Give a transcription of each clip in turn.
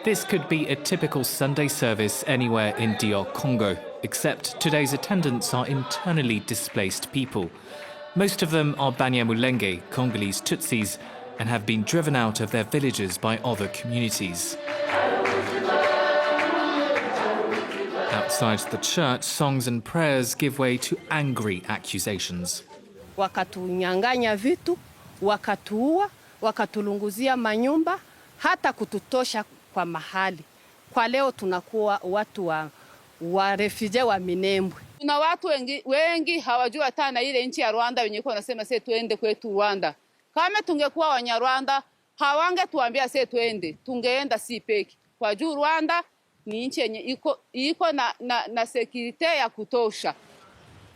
This could be a typical Sunday service anywhere in DR Congo, except today's attendants are internally displaced people. Most of them are Banyamulenge, Congolese Tutsis, and have been driven out of their villages by other communities. Outside the church, songs and prayers give way to angry accusations. Wakatunyanganya vitu, wakatuua, wakatulunguzia manyumba, hata kututosha kwa mahali. Kwa leo tunakuwa watu wa refugee wa Minembwe. Kuna watu wengi hawajua hata na ile nchi ya Rwanda wenye kwa nasema sisi tuende kwetu Rwanda. Kama tungekuwa Wanyarwanda, hawangetuambia sisi tuende, tungeenda si peki. Kwa juu Rwanda ni nchi yenye iko na security ya kutosha.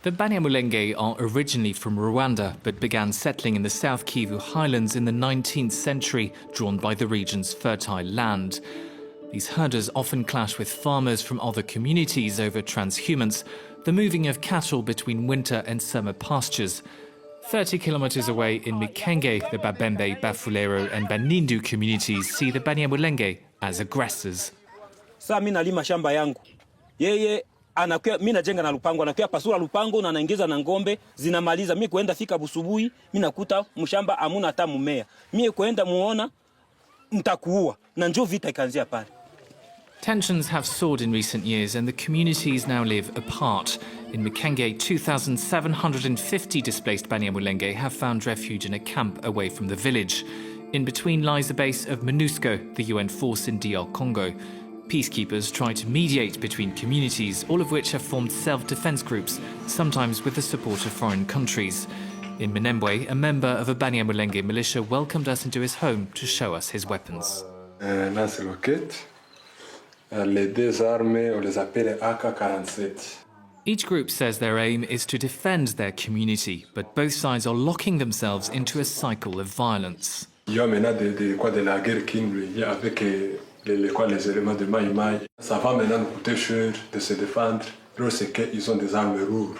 The Banyamulenge are originally from Rwanda, but began settling in the South Kivu highlands in the 19th century, drawn by the region's fertile land. These herders often clash with farmers from other communities over transhumance, the moving of cattle between winter and summer pastures. 30 kilometers away in Mikenge, the Babembe, Bafulero and Banindu communities see the Banyamulenge as aggressors. Sasa mimi nalima shamba yangu. Yeye anakuwa mimi najenga na lupango, anakuwa pasura lupango na anaingiza na ngombe zinamaliza. Mimi kuenda fika busubuhi, mimi nakuta mshamba hamuna hata mmea. Mimi kuenda muona nitakuua. Na njoo vita ikaanzia pale. Tensions have soared in recent years and the communities now live apart. In Mikenge, 2,750 displaced Banyamulenge have found refuge in a camp away from the village. In between lies the base of MONUSCO, the UN force in DR Congo. Peacekeepers try to mediate between communities, all of which have formed self-defense groups, sometimes with the support of foreign countries. In Minembwe, a member of a Banyamulenge militia welcomed us into his home to show us his weapons. Les deux armes, on les appelle AK-47. Each group says their aim is to defend their community, but both sides are locking themselves into a cycle of violence. Il y a maintenant de la guerre qui nous lie avec les éléments de Maï-Maï. Ça va maintenant nous coûter cher de se défendre parce qu'ils ont des armes lourdes.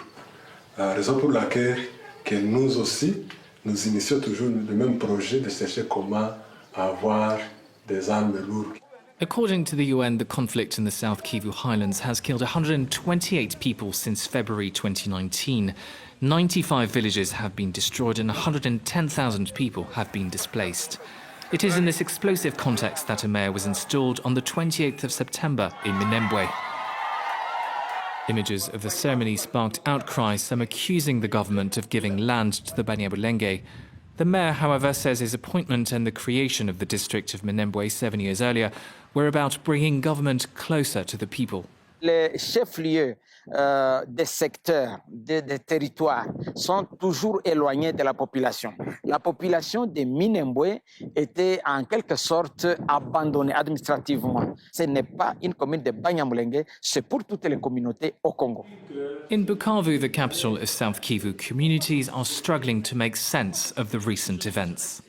Raison pour laquelle que nous aussi, nous initions toujours le même projet de chercher comment avoir des armes lourdes. According to the UN, the conflict in the South Kivu highlands has killed 128 people since February 2019. 95 villages have been destroyed and 110,000 people have been displaced. It is in this explosive context that a mayor was installed on the 28th of September in Minembwe. Images of the ceremony sparked outcry, some accusing the government of giving land to the Banyamulenge. The mayor, however, says his appointment and the creation of the district of Minembwe 7 years earlier were about bringing government closer to the people. Les chefs-lieux des secteurs, des territoires sont toujours éloignés de la population. La population de Minembwe était en quelque sorte abandonnée administrativement. Ce n'est pas une commune de Banyamulenge, c'est pour toutes les communautés au Congo. In Bukavu, the capital of South Kivu, communities are struggling to make sense of the recent events.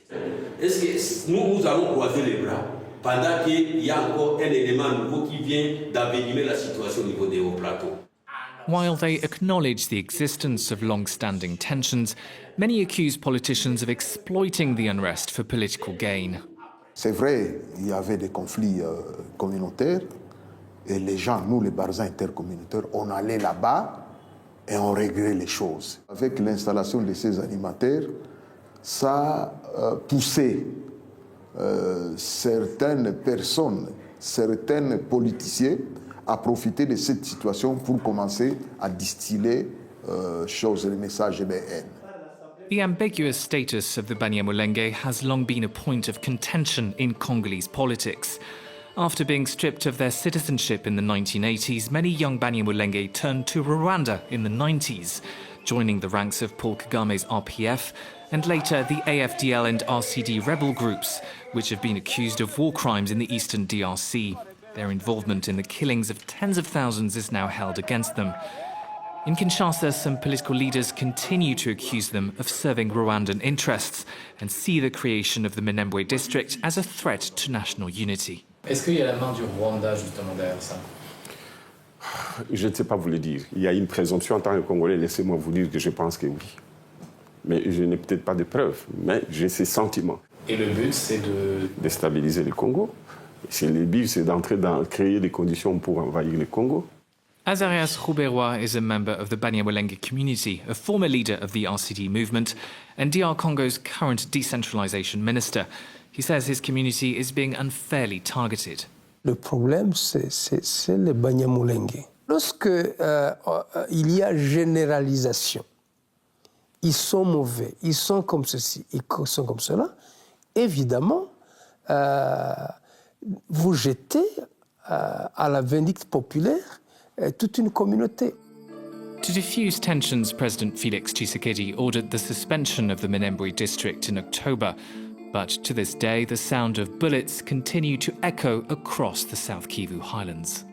Est-ce que nous allons croiser les bras pendant qu'il y a encore un élément nouveau qui vient d'envenimer la situation au niveau des hauts plateaux? While they acknowledge the existence of long-standing tensions, many accuse politicians of exploiting the unrest for political gain. C'est vrai, il y avait des conflits communautaires et les gens, nous les Barzans intercommunautaires, on allait là-bas et on réglait les choses. Avec l'installation de ces animateurs, ça poussait certaines personnes, certains politiciens à profiter de cette situation pour commencer à distiller les messages de haine. The ambiguous status of the Banyamulenge has long been a point of contention in Congolese politics. After being stripped of their citizenship in the 1980s, many young Banyamulenge turned to Rwanda in the 90s, joining the ranks of Paul Kagame's RPF and later the AFDL and RCD rebel groups, which have been accused of war crimes in the eastern DRC. Their involvement in the killings of tens of thousands is now held against them. In Kinshasa, some political leaders continue to accuse them of serving Rwandan interests and see the creation of the Minembwe district as a threat to national unity. Est-ce qu'il y a la main du Rwanda justement derrière ça? Je ne sais pas vous le dire. Il y a une présomption en tant que Congolais, laissez-moi vous dire que je pense que oui. Mais je n'ai peut-être pas de preuves, mais j'ai ces sentiments. Et le but, c'est de déstabiliser le Congo, Chez les Bives, c'est d'entrer dans créer des conditions pour envahir le Congo. Azarias Rouberois is a member of the Banyamulenge community, a former leader of the RCD movement, and DR Congo's current decentralization minister. He says his community is being unfairly targeted. Le problème, c'est les Banyamulenge. Lorsque il y a généralisation, ils sont mauvais, ils sont comme ceci, ils sont comme cela, évidemment, vous jetez à la vindicte populaire toute une communauté. To diffuse tensions, President Félix Tshisekedi ordered the suspension of the Minembwe district in October. But to this day, the sound of bullets continue to echo across the South Kivu highlands.